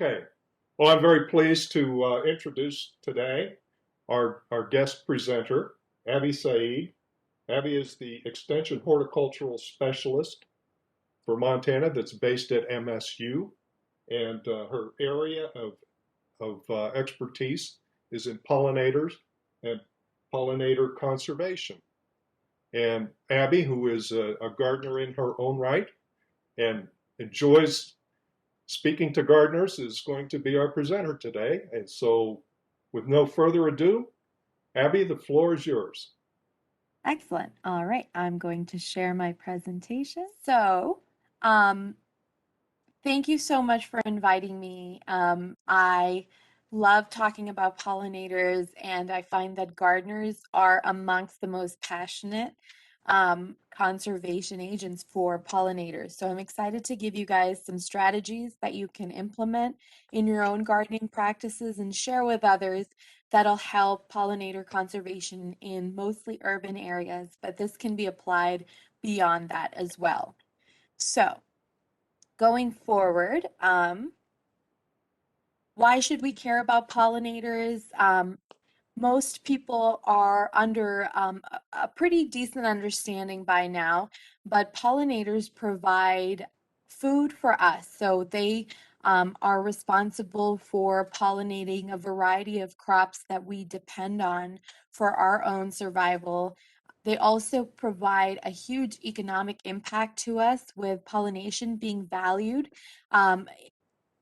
Okay. Well, I'm very pleased to introduce today our guest presenter, Abby Saeed. Abby is the Extension Horticultural Specialist for Montana that's based at MSU, and her area of expertise is in pollinators and pollinator conservation. And Abby, who is a gardener in her own right and enjoys speaking to gardeners, is going to be our presenter today. And so, with no further ado, Abby, the floor is yours. Excellent. All right, I'm going to share my presentation. Um, Thank you so much for inviting me. I love talking about pollinators, and I find that gardeners are amongst the most passionate conservation agents for pollinators. So I'm excited to give you guys some strategies that you can implement in your own gardening practices and share with others that'll help pollinator conservation in mostly urban areas, but this can be applied beyond that as well. So, going forward, why should we care about pollinators? Most people are under a pretty decent understanding by now, but pollinators provide food for us. So they are responsible for pollinating a variety of crops that we depend on for our own survival. They also provide a huge economic impact to us, with pollination being valued um,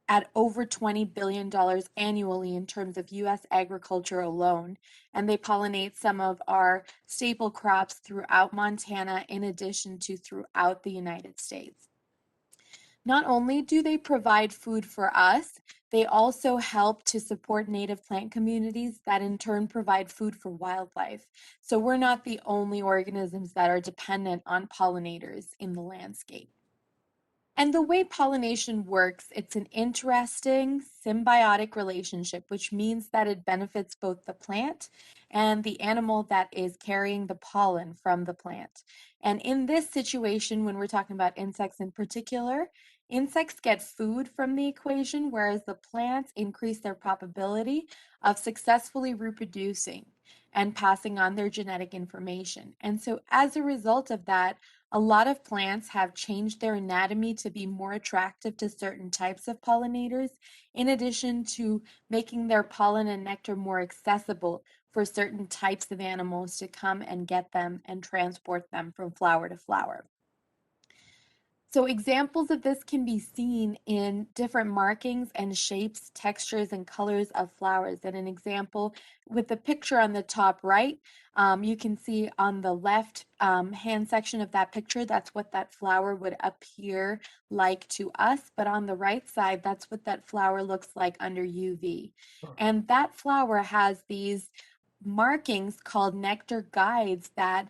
at over $20 billion annually in terms of US agriculture alone. And they pollinate some of our staple crops throughout Montana, in addition to throughout the United States. Not only do they provide food for us, they also help to support native plant communities that in turn provide food for wildlife. So we're not the only organisms that are dependent on pollinators in the landscape. And the way pollination works, it's an interesting symbiotic relationship, which means that it benefits both the plant and the animal that is carrying the pollen from the plant. And in this situation, when we're talking about insects in particular, insects get food from the equation, whereas the plants increase their probability of successfully reproducing and passing on their genetic information. And so as a result of that, a lot of plants have changed their anatomy to be more attractive to certain types of pollinators, in addition to making their pollen and nectar more accessible for certain types of animals to come and get them and transport them from flower to flower. So examples of this can be seen in different markings and shapes, textures, and colors of flowers. And an example with the picture on the top right, you can see on the left hand section of that picture, that's what that flower would appear like to us. But on the right side, that's what that flower looks like under UV. And that flower has these markings called nectar guides that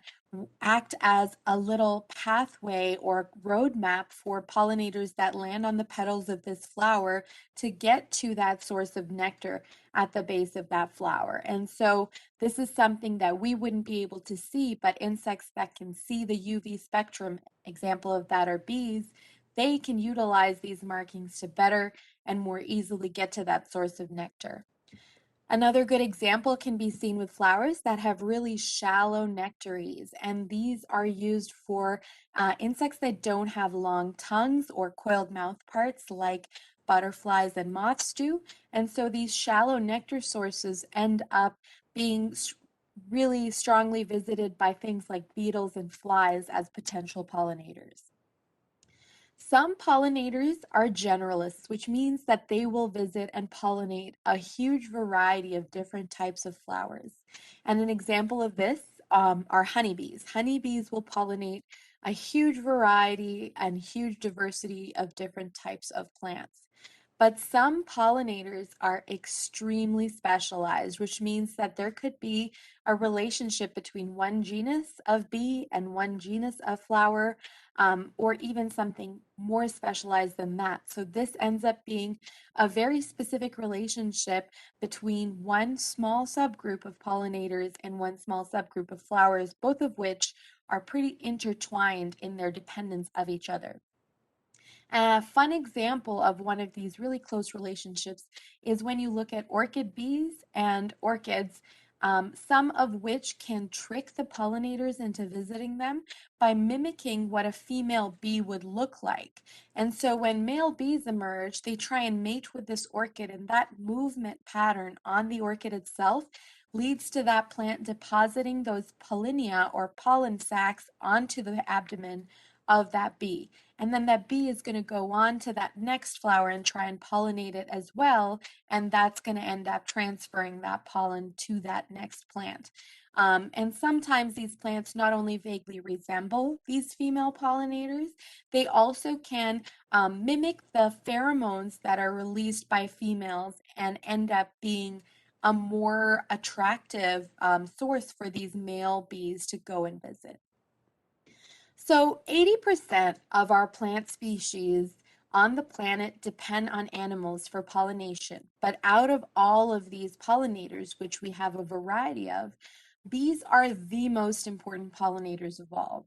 act as a little pathway or roadmap for pollinators that land on the petals of this flower to get to that source of nectar at the base of that flower. And so this is something that we wouldn't be able to see, but insects that can see the UV spectrum, example of that are bees, they can utilize these markings to better and more easily get to that source of nectar. Another good example can be seen with flowers that have really shallow nectaries, and these are used for insects that don't have long tongues or coiled mouth parts like butterflies and moths do. And so these shallow nectar sources end up being really strongly visited by things like beetles and flies as potential pollinators. Some pollinators are generalists, which means that they will visit and pollinate a huge variety of different types of flowers. And an example of this are honeybees. Honeybees will pollinate a huge variety and huge diversity of different types of plants. But some pollinators are extremely specialized, which means that there could be a relationship between one genus of bee and one genus of flower, or even something more specialized than that. So this ends up being a very specific relationship between one small subgroup of pollinators and one small subgroup of flowers, both of which are pretty intertwined in their dependence of each other. A fun example of one of these really close relationships is when you look at orchid bees and orchids, some of which can trick the pollinators into visiting them by mimicking what a female bee would look like. And so when male bees emerge, they try and mate with this orchid, and that movement pattern on the orchid itself leads to that plant depositing those pollinia or pollen sacs onto the abdomen of that bee. And then that bee is going to go on to that next flower and try and pollinate it as well. And that's going to end up transferring that pollen to that next plant. And sometimes these plants not only vaguely resemble these female pollinators, they also can mimic the pheromones that are released by females and end up being a more attractive source for these male bees to go and visit. So 80% of our plant species on the planet depend on animals for pollination. But out of all of these pollinators, which we have a variety of, bees are the most important pollinators of all.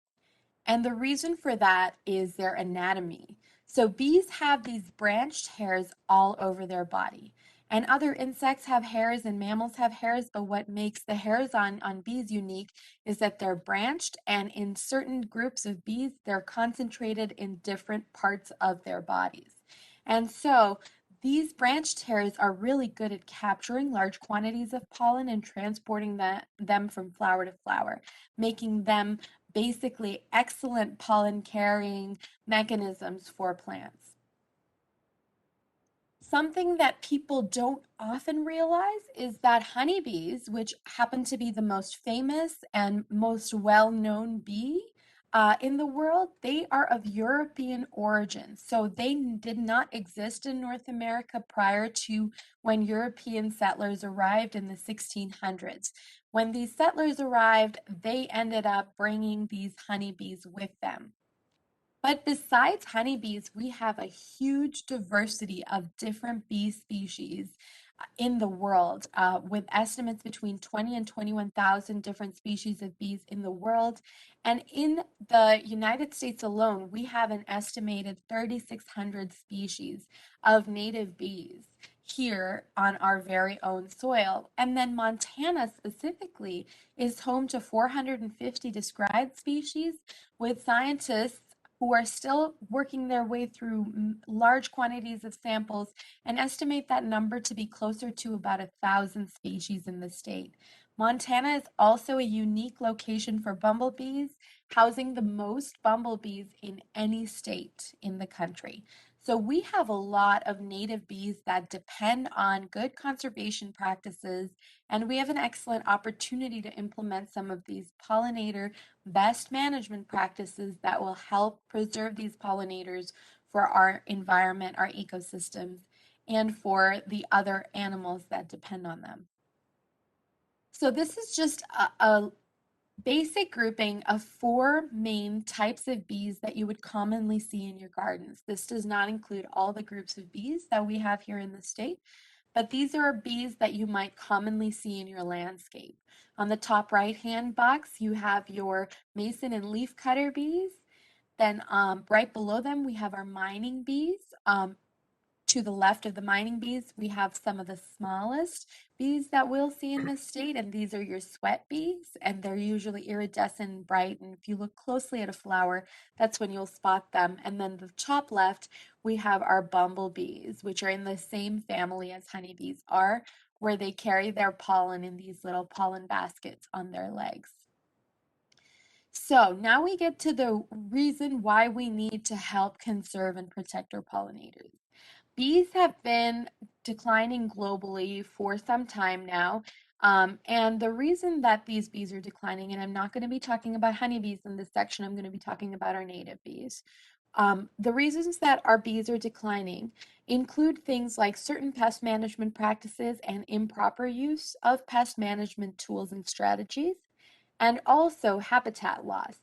And the reason for that is their anatomy. So bees have these branched hairs all over their body. And other insects have hairs and mammals have hairs, but what makes the hairs on bees unique is that they're branched, and in certain groups of bees, they're concentrated in different parts of their bodies. And so these branched hairs are really good at capturing large quantities of pollen and transporting them from flower to flower, making them basically excellent pollen carrying mechanisms for plants. Something that people don't often realize is that honeybees, which happen to be the most famous and most well-known bee in the world, they are of European origin. So they did not exist in North America prior to when European settlers arrived in the 1600s. When these settlers arrived, they ended up bringing these honeybees with them. But besides honeybees, we have a huge diversity of different bee species in the world, with estimates between 20 and 21,000 different species of bees in the world. And in the United States alone, we have an estimated 3,600 species of native bees here on our very own soil. And then Montana specifically is home to 450 described species, with scientists who are still working their way through large quantities of samples and estimate that number to be closer to about 1,000 species in the state. Montana is also a unique location for bumblebees, housing the most bumblebees in any state in the country. So we have a lot of native bees that depend on good conservation practices, and we have an excellent opportunity to implement some of these pollinator best management practices that will help preserve these pollinators for our environment, our ecosystems, and for the other animals that depend on them. So this is just a basic grouping of 4 main types of bees that you would commonly see in your gardens. This does not include all the groups of bees that we have here in the state, but these are bees that you might commonly see in your landscape. On the top right-hand box, you have your mason and leafcutter bees. Then right below them, we have our mining bees. To the left of the mining bees, we have some of the smallest bees that we'll see in this state, and these are your sweat bees, and they're usually iridescent and bright, and if you look closely at a flower, that's when you'll spot them. And then the top left, we have our bumblebees, which are in the same family as honeybees are, where they carry their pollen in these little pollen baskets on their legs. So now we get to the reason why we need to help conserve and protect our pollinators. Bees have been declining globally for some time now. And the reason that these bees are declining, and I'm not going to be talking about honeybees in this section, I'm going to be talking about our native bees. The reasons that our bees are declining include things like certain pest management practices and improper use of pest management tools and strategies, and also habitat loss.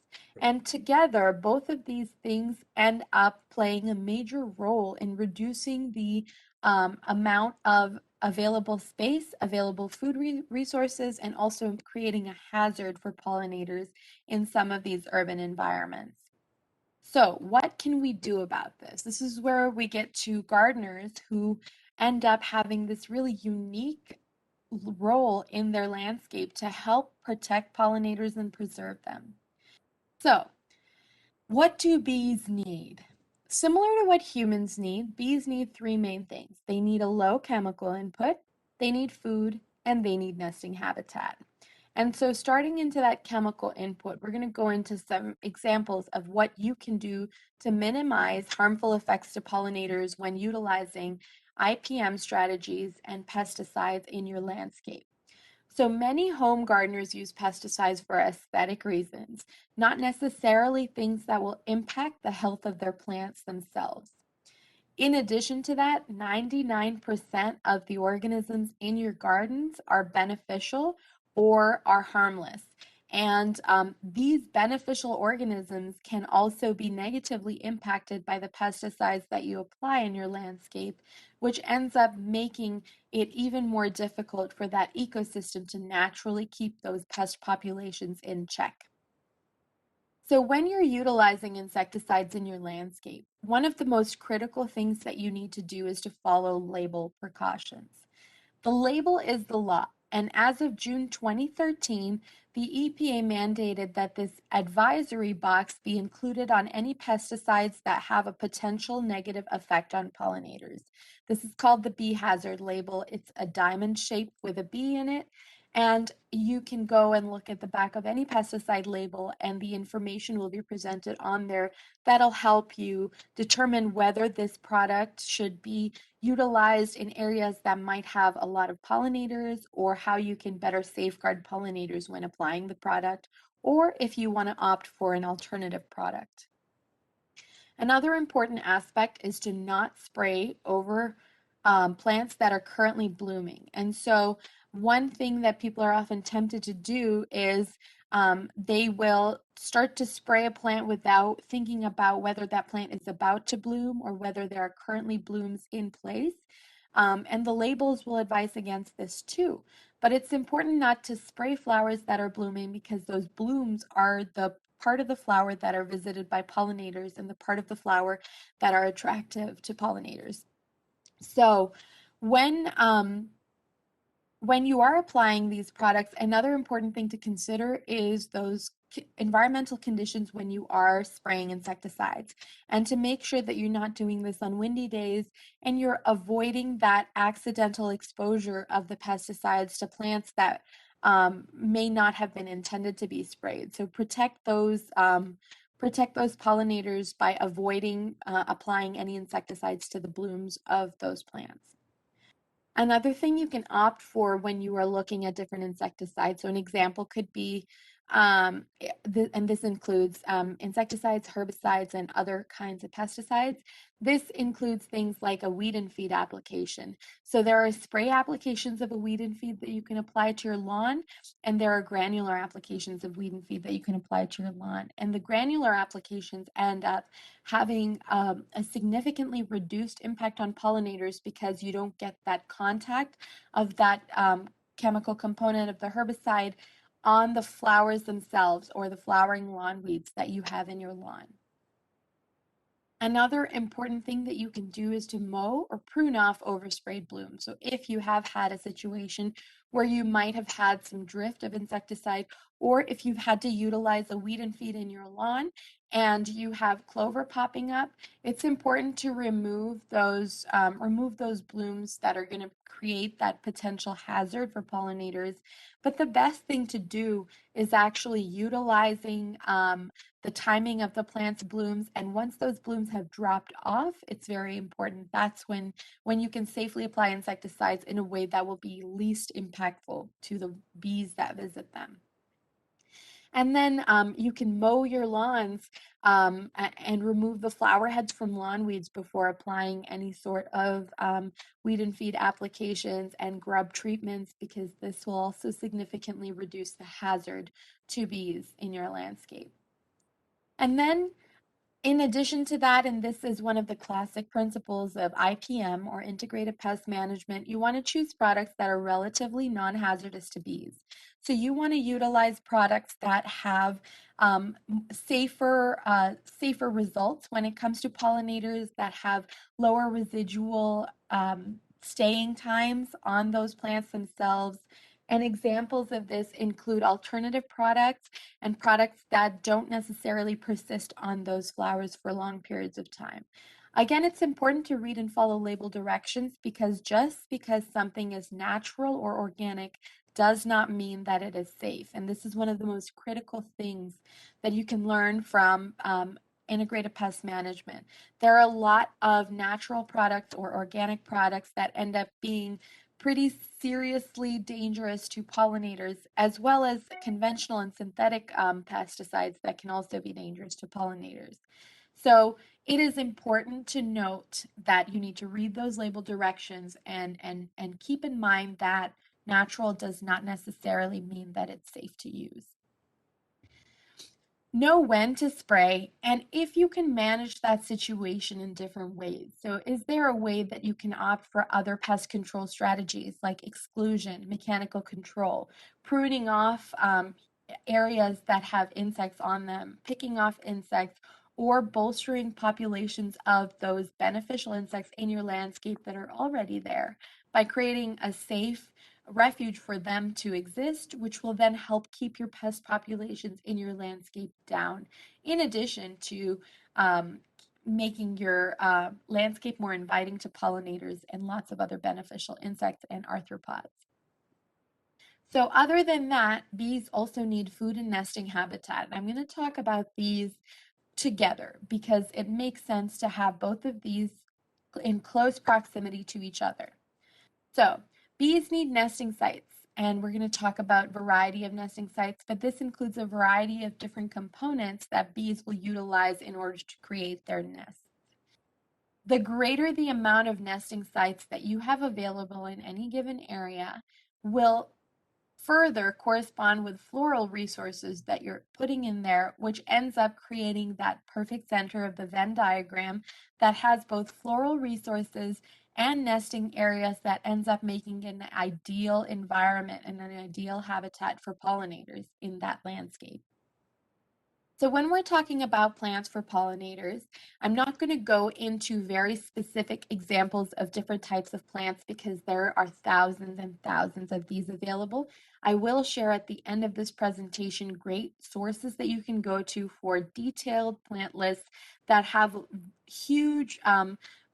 And together, both of these things end up playing a major role in reducing the amount of available space, available food resources, and also creating a hazard for pollinators in some of these urban environments. So, what can we do about this? This is where we get to gardeners who end up having this really unique role in their landscape to help protect pollinators and preserve them. So, what do bees need? Similar to what humans need, bees need three main things. They need a low chemical input, they need food, and they need nesting habitat. And so, starting into that chemical input, we're going to go into some examples of what you can do to minimize harmful effects to pollinators when utilizing IPM strategies and pesticides in your landscape. So many home gardeners use pesticides for aesthetic reasons, not necessarily things that will impact the health of their plants themselves. In addition to that, 99% of the organisms in your gardens are beneficial or are harmless. And these beneficial organisms can also be negatively impacted by the pesticides that you apply in your landscape, which ends up making it even more difficult for that ecosystem to naturally keep those pest populations in check. So when you're utilizing insecticides in your landscape, one of the most critical things that you need to do is to follow label precautions. The label is the law, and as of June 2013, the EPA mandated that this advisory box be included on any pesticides that have a potential negative effect on pollinators. This is called the bee hazard label. It's a diamond shape with a bee in it, and you can go and look at the back of any pesticide label, and the information will be presented on there that'll help you determine whether this product should be utilized in areas that might have a lot of pollinators, or how you can better safeguard pollinators when applying the product, or if you want to opt for an alternative product. Another important aspect is to not spray over plants that are currently blooming. And so, one thing that people are often tempted to do is they will start to spray a plant without thinking about whether that plant is about to bloom or whether there are currently blooms in place. And the labels will advise against this too. But it's important not to spray flowers that are blooming, because those blooms are the part of the flower that are visited by pollinators and the part of the flower that are attractive to pollinators. So when when you are applying these products, another important thing to consider is those environmental conditions when you are spraying insecticides, and to make sure that you're not doing this on windy days and you're avoiding that accidental exposure of the pesticides to plants that may not have been intended to be sprayed. So protect those pollinators by avoiding applying any insecticides to the blooms of those plants. Another thing you can opt for when you are looking at different insecticides, so an example could be, and this includes insecticides, herbicides, and other kinds of pesticides. This includes things like a weed and feed application. So there are spray applications of a weed and feed that you can apply to your lawn, and there are granular applications of weed and feed that you can apply to your lawn. And the granular applications end up having a significantly reduced impact on pollinators, because you don't get that contact of that chemical component of the herbicide on the flowers themselves or the flowering lawn weeds that you have in your lawn. Another important thing that you can do is to mow or prune off oversprayed blooms. So if you have had a situation where you might have had some drift of insecticide, or if you've had to utilize a weed and feed in your lawn and you have clover popping up, it's important to remove those blooms that are going to create that potential hazard for pollinators. But the best thing to do is actually utilizing the timing of the plant's blooms, and once those blooms have dropped off, it's very important. That's when you can safely apply insecticides in a way that will be least impactful to the bees that visit them. And then you can mow your lawns and remove the flower heads from lawn weeds before applying any sort of weed and feed applications and grub treatments, because this will also significantly reduce the hazard to bees in your landscape. And then In addition to that, and this is one of the classic principles of IPM or integrated pest management, you want to choose products that are relatively non-hazardous to bees. So you want to utilize products that have safer results when it comes to pollinators, that have lower residual staying times on those plants themselves. And examples of this include alternative products and products that don't necessarily persist on those flowers for long periods of time. Again, it's important to read and follow label directions, because just because something is natural or organic does not mean that it is safe. And this is one of the most critical things that you can learn from integrated pest management. There are a lot of natural products or organic products that end up being pretty seriously dangerous to pollinators, as well as conventional and synthetic pesticides that can also be dangerous to pollinators. So it is important to note that you need to read those label directions and keep in mind that natural does not necessarily mean that it's safe to use. Know when to spray and if you can manage that situation in different ways. So, is there a way that you can opt for other pest control strategies like exclusion, mechanical control, pruning off areas that have insects on them, picking off insects, or bolstering populations of those beneficial insects in your landscape that are already there by creating a safe refuge for them to exist, which will then help keep your pest populations in your landscape down, in addition to making your landscape more inviting to pollinators and lots of other beneficial insects and arthropods. So other than that, bees also need food and nesting habitat. I'm going to talk about these together because it makes sense to have both of these in close proximity to each other. So bees need nesting sites, and we're going to talk about variety of nesting sites, but this includes a variety of different components that bees will utilize in order to create their nests. The greater the amount of nesting sites that you have available in any given area will further correspond with floral resources that you're putting in there, which ends up creating that perfect center of the Venn diagram that has both floral resources and nesting areas that ends up making an ideal environment and an ideal habitat for pollinators in that landscape. So when we're talking about plants for pollinators, I'm not going to go into very specific examples of different types of plants because there are thousands and thousands of these available. I will share at the end of this presentation great sources that you can go to for detailed plant lists that have huge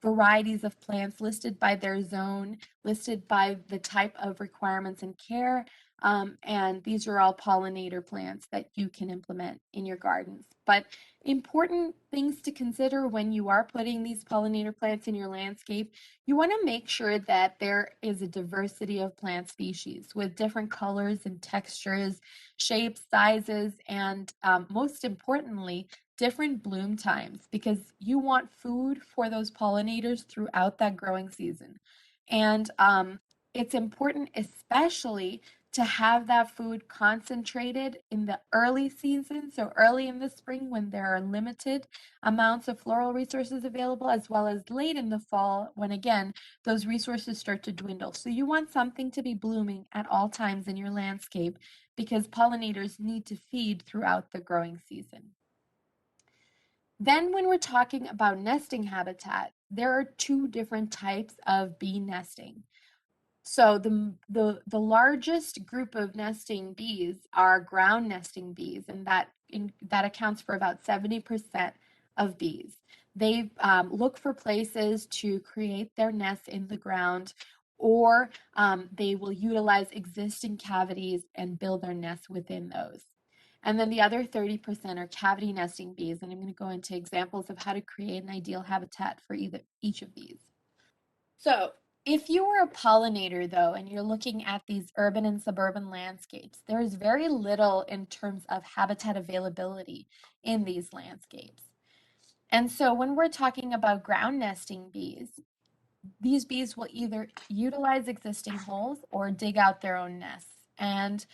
varieties of plants listed by their zone, listed by the type of requirements and care, and these are all pollinator plants that you can implement in your gardens. But important things to consider when you are putting these pollinator plants in your landscape, you want to make sure that there is a diversity of plant species with different colors and textures, shapes, sizes, and most importantly, different bloom times, because you want food for those pollinators throughout that growing season. And it's important, especially to have that food concentrated in the early season, so early in the spring when there are limited amounts of floral resources available, as well as late in the fall when again those resources start to dwindle. So you want something to be blooming at all times in your landscape because pollinators need to feed throughout the growing season. Then when we're talking about nesting habitat, there are two different types of bee nesting. So the largest group of nesting bees are ground nesting bees, and that accounts for about 70% of bees. They look for places to create their nests in the ground, or they will utilize existing cavities and build their nests within those. And then the other 30% are cavity nesting bees, and I'm going to go into examples of how to create an ideal habitat for each of these. So, if you were a pollinator, though, and you're looking at these urban and suburban landscapes, there is very little in terms of habitat availability in these landscapes. And so, when we're talking about ground nesting bees, these bees will either utilize existing holes or dig out their own nests. And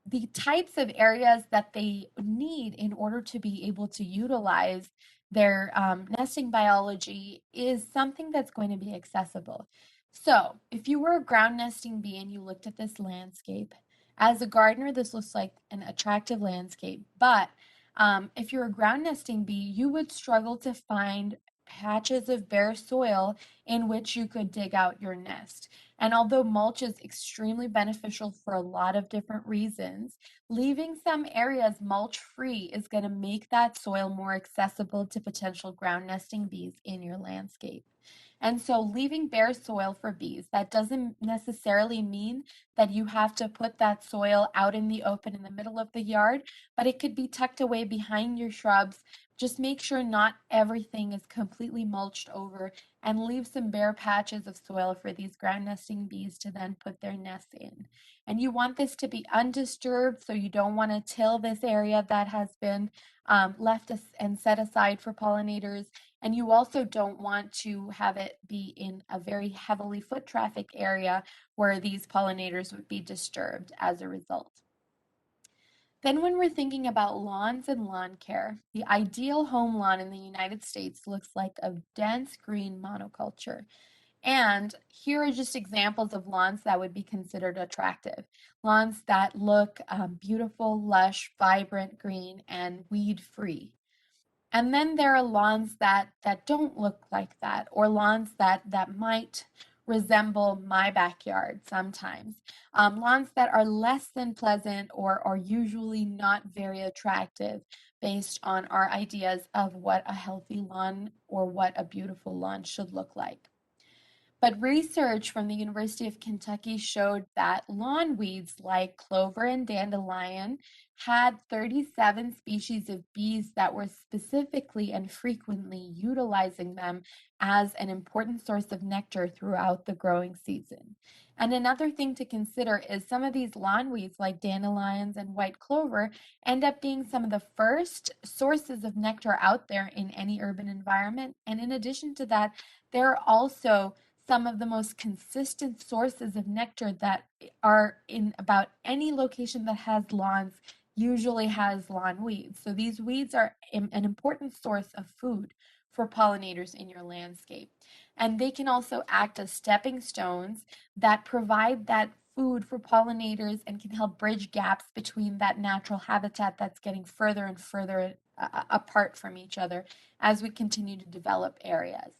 the types of areas that they need in order to be able to utilize their nesting biology is something that's going to be accessible. So, if you were a ground nesting bee and you looked at this landscape, as a gardener, this looks like an attractive landscape. But if you're a ground nesting bee, you would struggle to find patches of bare soil in which you could dig out your nest. And although mulch is extremely beneficial for a lot of different reasons, leaving some areas mulch free is going to make that soil more accessible to potential ground nesting bees in your landscape. And so leaving bare soil for bees, that doesn't necessarily mean that you have to put that soil out in the open in the middle of the yard, but it could be tucked away behind your shrubs. Just make sure not everything is completely mulched over and leave some bare patches of soil for these ground nesting bees to then put their nests in. And you want this to be undisturbed, so you don't want to till this area that has been left and set aside for pollinators. And you also don't want to have it be in a very heavily foot traffic area where these pollinators would be disturbed as a result. Then when we're thinking about lawns and lawn care, the ideal home lawn in the United States looks like a dense green monoculture. And here are just examples of lawns that would be considered attractive. Lawns that look beautiful, lush, vibrant green, and weed-free. And then there are lawns that don't look like that, or lawns that might resemble my backyard sometimes. Lawns that are less than pleasant or are usually not very attractive based on our ideas of what a healthy lawn or what a beautiful lawn should look like. But research from the University of Kentucky showed that lawn weeds like clover and dandelion had 37 species of bees that were specifically and frequently utilizing them as an important source of nectar throughout the growing season. And another thing to consider is some of these lawn weeds like dandelions and white clover end up being some of the first sources of nectar out there in any urban environment. And in addition to that, there are also some of the most consistent sources of nectar that are in about any location that has lawns usually has lawn weeds. So these weeds are an important source of food for pollinators in your landscape. And they can also act as stepping stones that provide that food for pollinators and can help bridge gaps between that natural habitat that's getting further and further apart from each other as we continue to develop areas.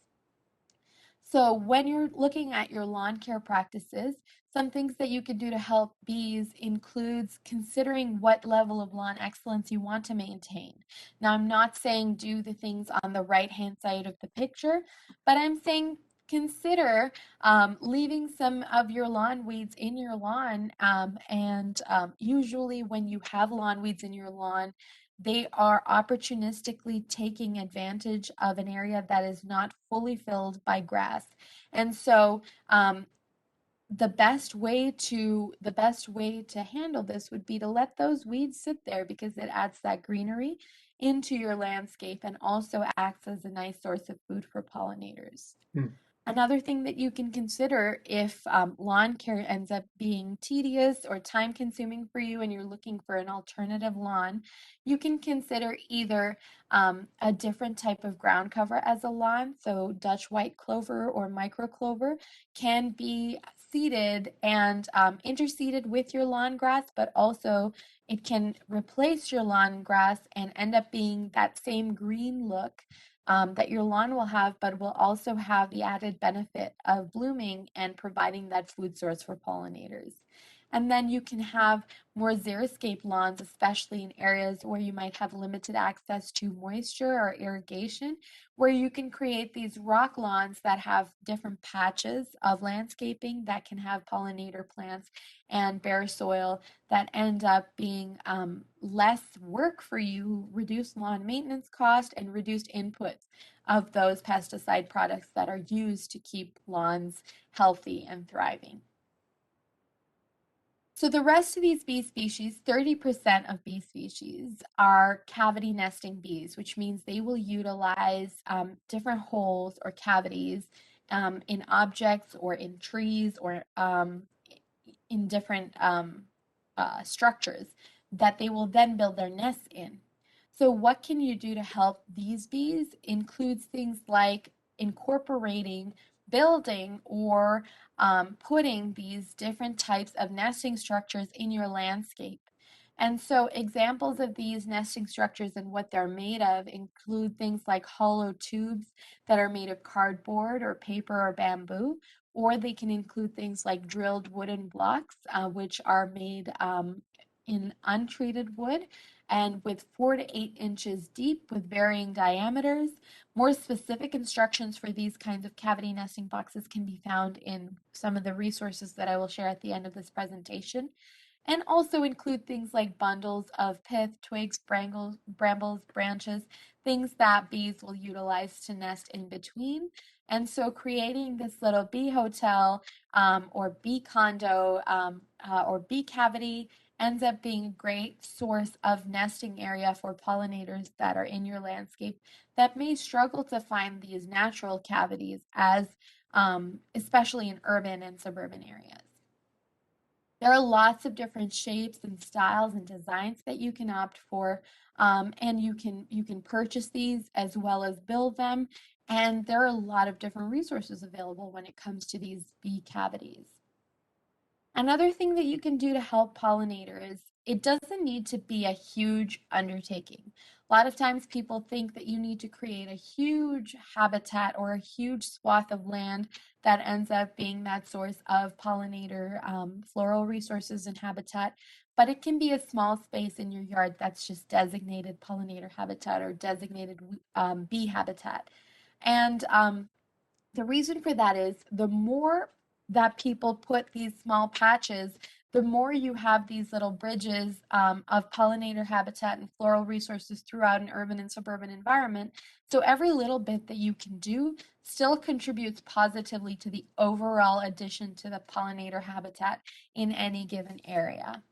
So when you're looking at your lawn care practices, some things that you could do to help bees includes considering what level of lawn excellence you want to maintain. Now, I'm not saying do the things on the right-hand side of the picture, but I'm saying consider leaving some of your lawn weeds in your lawn. And usually when you have lawn weeds in your lawn, they are opportunistically taking advantage of an area that is not fully filled by grass. And so the best way to handle this would be to let those weeds sit there because it adds that greenery into your landscape and also acts as a nice source of food for pollinators. Hmm. Another thing that you can consider if lawn care ends up being tedious or time consuming for you and you're looking for an alternative lawn, you can consider either a different type of ground cover as a lawn. So Dutch white clover or micro clover can be seeded and interseeded with your lawn grass, but also it can replace your lawn grass and end up being that same green look that your lawn will have, but will also have the added benefit of blooming and providing that food source for pollinators. And then you can have more xeriscape lawns, especially in areas where you might have limited access to moisture or irrigation, where you can create these rock lawns that have different patches of landscaping that can have pollinator plants and bare soil that end up being less work for you, reduced lawn maintenance cost, and reduced input of those pesticide products that are used to keep lawns healthy and thriving. So the rest of these bee species, 30% of bee species, are cavity nesting bees, which means they will utilize different holes or cavities in objects or in trees or in different structures that they will then build their nests in. So, what can you do to help these bees? Includes things like incorporating, building, or putting these different types of nesting structures in your landscape. And so, examples of these nesting structures and what they're made of include things like hollow tubes that are made of cardboard or paper or bamboo, or they can include things like drilled wooden blocks, which are made in untreated wood and with 4 to 8 inches deep with varying diameters. More specific instructions for these kinds of cavity nesting boxes can be found in some of the resources that I will share at the end of this presentation, and also include things like bundles of pith, twigs, brambles, branches, things that bees will utilize to nest in between. And so creating this little bee hotel or bee condo or bee cavity ends up being a great source of nesting area for pollinators that are in your landscape that may struggle to find these natural cavities as especially in urban and suburban areas. There are lots of different shapes and styles and designs that you can opt for, and you can purchase these as well as build them. And there are a lot of different resources available when it comes to these bee cavities. Another thing that you can do to help pollinators, it doesn't need to be a huge undertaking. A lot of times people think that you need to create a huge habitat or a huge swath of land that ends up being that source of pollinator floral resources and habitat. But it can be a small space in your yard that's just designated pollinator habitat or designated bee habitat. And the reason for that is the more that people put these small patches, the more you have these little bridges of pollinator habitat and floral resources throughout an urban and suburban environment. So every little bit that you can do still contributes positively to the overall addition to the pollinator habitat in any given area.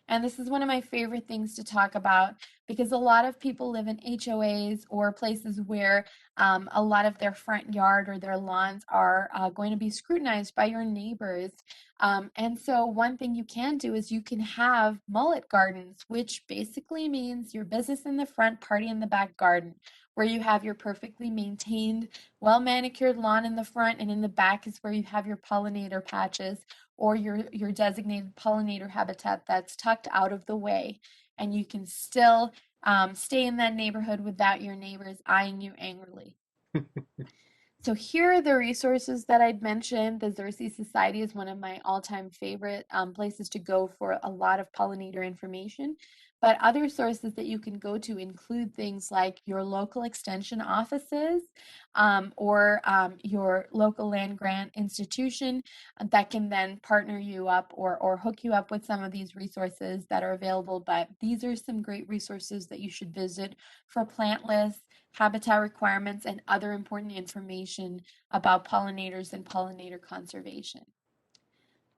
And this is one of my favorite things to talk about because a lot of people live in HOAs or places where a lot of their front yard or their lawns are going to be scrutinized by your neighbors. And so, one thing you can do is you can have mullet gardens, which basically means your business in the front, party in the back garden, where you have your perfectly maintained, well manicured lawn in the front, and in the back is where you have your pollinator patches or your designated pollinator habitat that's tucked out of the way, and you can still stay in that neighborhood without your neighbors eyeing you angrily. So here are the resources that I'd mentioned. The Xerces Society is one of my all-time favorite places to go for a lot of pollinator information. But other sources that you can go to include things like your local extension offices or your local land grant institution that can then partner you up or hook you up with some of these resources that are available. But these are some great resources that you should visit for plant lists, habitat requirements, and other important information about pollinators and pollinator conservation.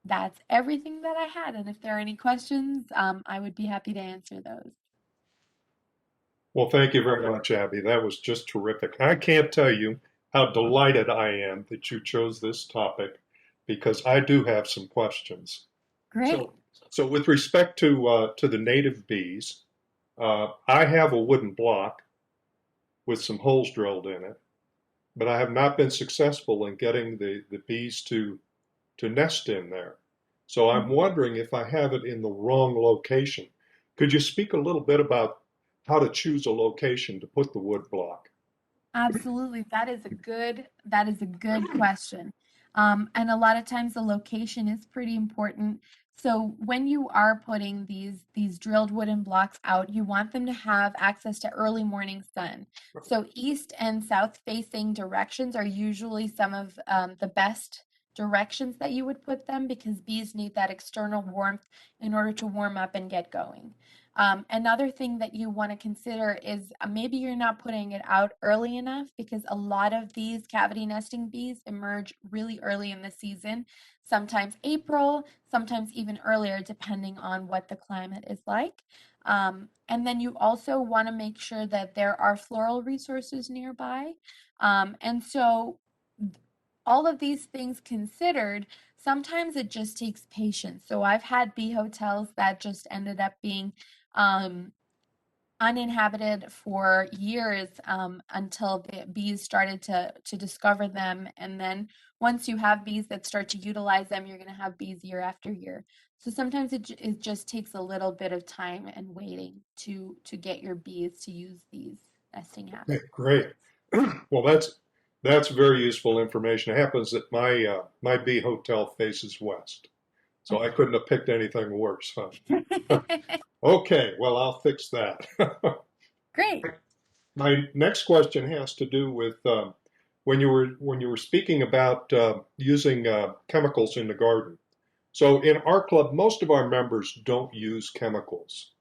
That's everything that I had, and if there are any questions, I would be happy to answer those. Well, thank you very much, Abby. That was just terrific. I can't tell you how delighted I am that you chose this topic because I do have some questions. Great. So with respect to the native bees, I have a wooden block with some holes drilled in it, but I have not been successful in getting the bees to nest in there. So I'm wondering if I have it in the wrong location. Could you speak a little bit about how to choose a location to put the wood block? Absolutely. That is a good question. And a lot of times the location is pretty important. So when you are putting these drilled wooden blocks out, you want them to have access to early morning sun. So east and south facing directions are usually some of the best directions that you would put them because bees need that external warmth in order to warm up and get going. Another thing that you want to consider is maybe you're not putting it out early enough because a lot of these cavity nesting bees emerge really early in the season, sometimes April, sometimes even earlier, depending on what the climate is like. And then you also want to make sure that there are floral resources nearby. And so all of these things considered, sometimes it just takes patience. So I've had bee hotels that just ended up being um, uninhabited for years, until the bees started to discover them. And then once you have bees that start to utilize them, you're going to have bees year after year. So sometimes it just takes a little bit of time and waiting to get your bees to use these nesting Okay, great. Well, that's very useful information. It happens that my bee hotel faces west, so I couldn't have picked anything worse, huh? habits. Okay, well, I'll fix that. Great. My next question has to do with when you were speaking about using chemicals in the garden. So in our club, most of our members don't use chemicals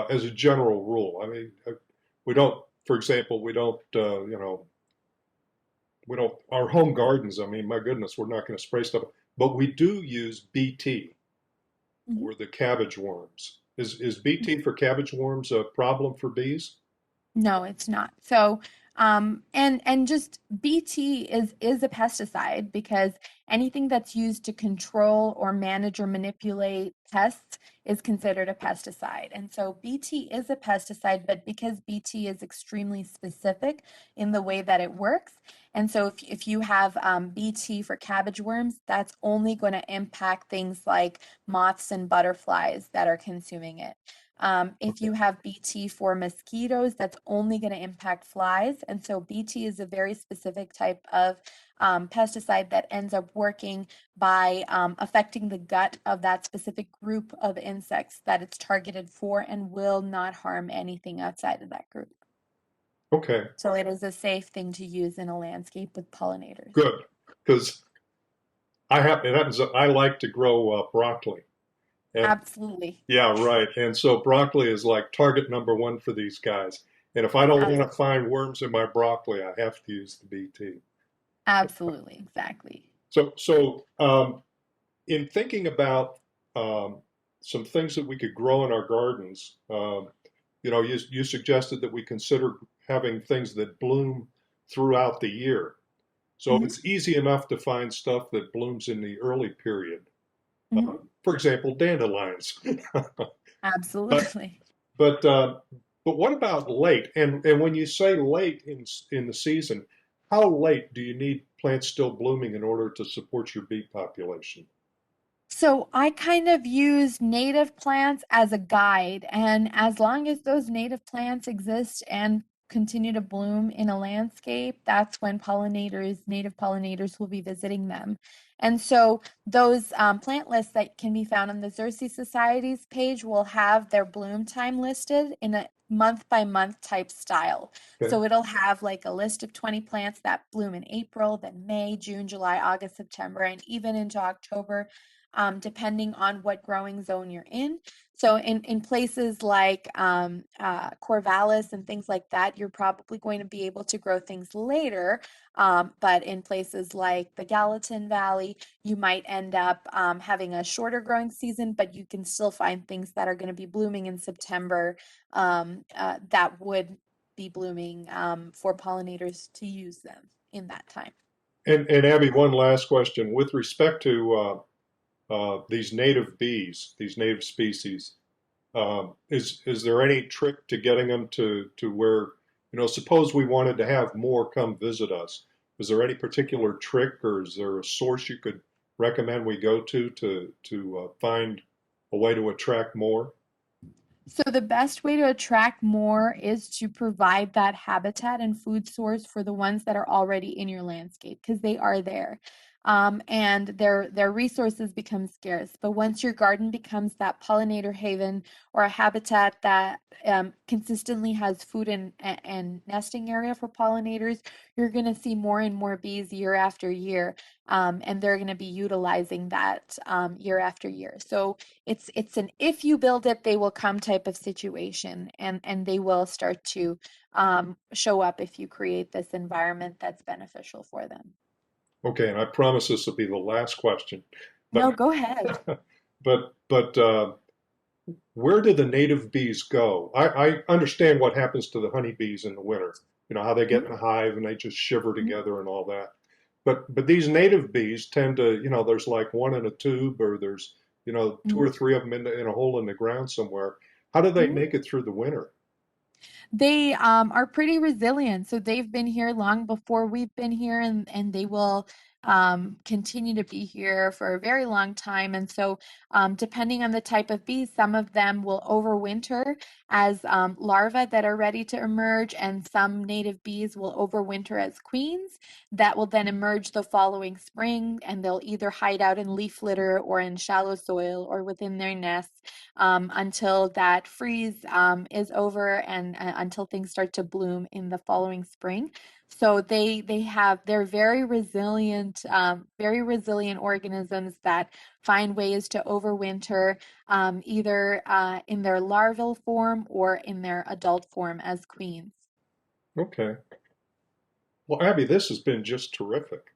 as a general rule. I mean, we don't, for example, we don't, we don't, our home gardens, I mean, my goodness, we're not going to spray stuff, but we do use BT Mhm. for the cabbage worms. Is BT for cabbage worms a problem for bees? No, it's not. So, and just BT is a pesticide because anything that's used to control or manage or manipulate pests is considered a pesticide. And so BT is a pesticide, but because BT is extremely specific in the way that it works, and so if you have BT for cabbage worms, that's only going to impact things like moths and butterflies that are consuming it. If Okay. you have BT for mosquitoes, that's only going to impact flies. And so BT is a very specific type of pesticide that ends up working by affecting the gut of that specific group of insects that it's targeted for and will not harm anything outside of that group. Okay, So it is a safe thing to use in a landscape with pollinators. good. Because it happens that I like to grow broccoli. And Absolutely. yeah, right. And so broccoli is like target number one for these guys. And if I don't want to Absolutely. find worms in my broccoli, I have to use the BT. Absolutely. Exactly. So, in thinking about some things that we could grow in our gardens, you suggested that we consider having things that bloom throughout the year. So Hmm. it's easy enough to find stuff that blooms in the early period. Hmm. For example, dandelions. But Absolutely. but uh, but what about late? And when you say late in the season, how late do you need plants still blooming in order to support your bee population? So I kind of use native plants as a guide, and as long as those native plants exist and continue to bloom in a landscape, that's when native pollinators will be visiting them. And so those plant lists that can be found on the Xerces Society's page will have their bloom time listed in a month by month type style. Okay. So it'll have like a list of 20 plants that bloom in April, then May, June, July, August, September, and even into October, depending on what growing zone you're in. So in places like Corvallis and things like that, you're probably going to be able to grow things later. But in places like the Gallatin Valley, you might end up having a shorter growing season, but you can still find things that are going to be blooming in September, that would be blooming, for pollinators to use them in that time. And Abby, one last question with respect to these native bees, these native species. Is there any trick to getting them to where, suppose we wanted to have more come visit us? Is there any particular trick, or is there a source you could recommend we go to find a way to attract more? So the best way to attract more is to provide that habitat and food source for the ones that are already in your landscape because they are there. And their resources become scarce. But once your garden becomes that pollinator haven or a habitat that consistently has food and nesting area for pollinators, you're going to see more and more bees year after year. And they're going to be utilizing that year after year. So it's an if you build it, they will come type of situation, and they will start to show up if you create this environment that's beneficial for them. Okay, and I promise this will be the last question, but No, go ahead. but where do the native bees go? I understand what happens to the honeybees in the winter. You know how they get Mhm, in a hive and they just shiver mhm, together and all that. But these native bees tend to, there's like one in a tube, or there's, two mhm, or three of them in a hole in the ground somewhere. How do they mhm. make it through the winter? They are pretty resilient. So they've been here long before we've been here, and they will continue to be here for a very long time. And so, depending on the type of bees, some of them will overwinter as larvae that are ready to emerge, and some native bees will overwinter as queens that will then emerge the following spring, and they'll either hide out in leaf litter or in shallow soil or within their nests until that freeze is over and until things start to bloom in the following spring. So they're very resilient organisms that find ways to overwinter either in their larval form or in their adult form as queens. Okay. Well, Abby, this has been just terrific.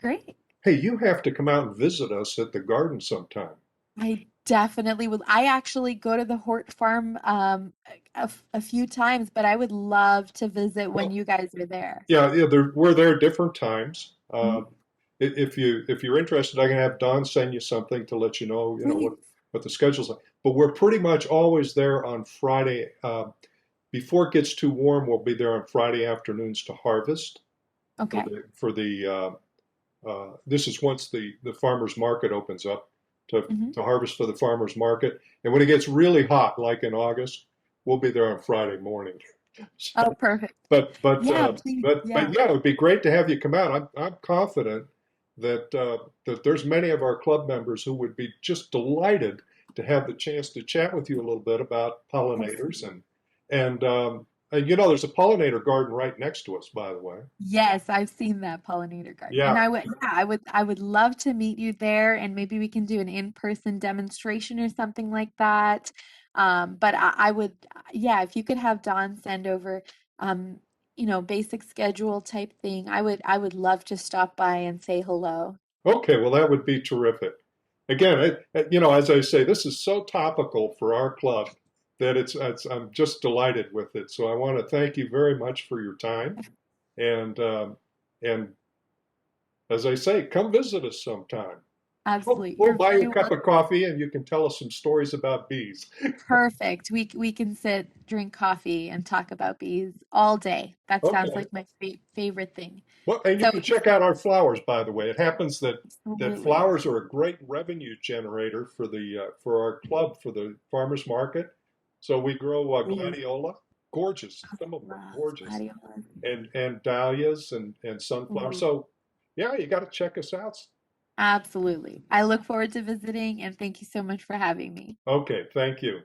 Great. Hey, you have to come out and visit us at the garden sometime. I definitely would. I actually go to the Hort Farm a few times, but I would love to visit when Well, you guys are there. yeah, we're there different times. Mhm. If you're interested, I can have Don send you something to let you know Please. what the schedule's like. But we're pretty much always there on Friday. Before it gets too warm, we'll be there on Friday afternoons to harvest Okay. for the this is once the farmers market opens up Hmm. to harvest for the farmers market. And when it gets really hot, like in August, we'll be there on Friday morning. Oh, perfect. But but Yeah, uh, please. but Yeah, yeah, it would be great to have you come out. I'm confident that there's many of our club members who would be just delighted to have the chance to chat with you a little bit about pollinators absolutely. and you know there's a pollinator garden right next to us, by the way. Yes, I've seen that pollinator garden. And Yeah. I would love to meet you there and maybe we can do an in-person demonstration or something like that. But I would, yeah, if you could have Don send over, um, basic schedule type thing, I would love to stop by and say hello. Okay, well, that would be terrific. Again, you know, as I say, this is so topical for our club that I'm just delighted with it. So I want to thank you very much for your time. And and as I say, come visit us sometime. Absolutely. We'll You're buy you very a cup welcome. of coffee and you can tell us some stories about bees. Perfect. We can sit, drink coffee, and talk about bees all day. That sounds Okay. like my favorite thing. Well, and you So, can check out our flowers, by the way. It happens that absolutely. flowers are a great revenue generator for our club for the farmers market. So we grow Please. gladiola, gorgeous. I Some of them are love gorgeous, gladiolas. and dahlias and sunflowers. Ooh, So yeah, you got to check us out. absolutely. I look forward to visiting and thank you so much for having me. Okay, thank you.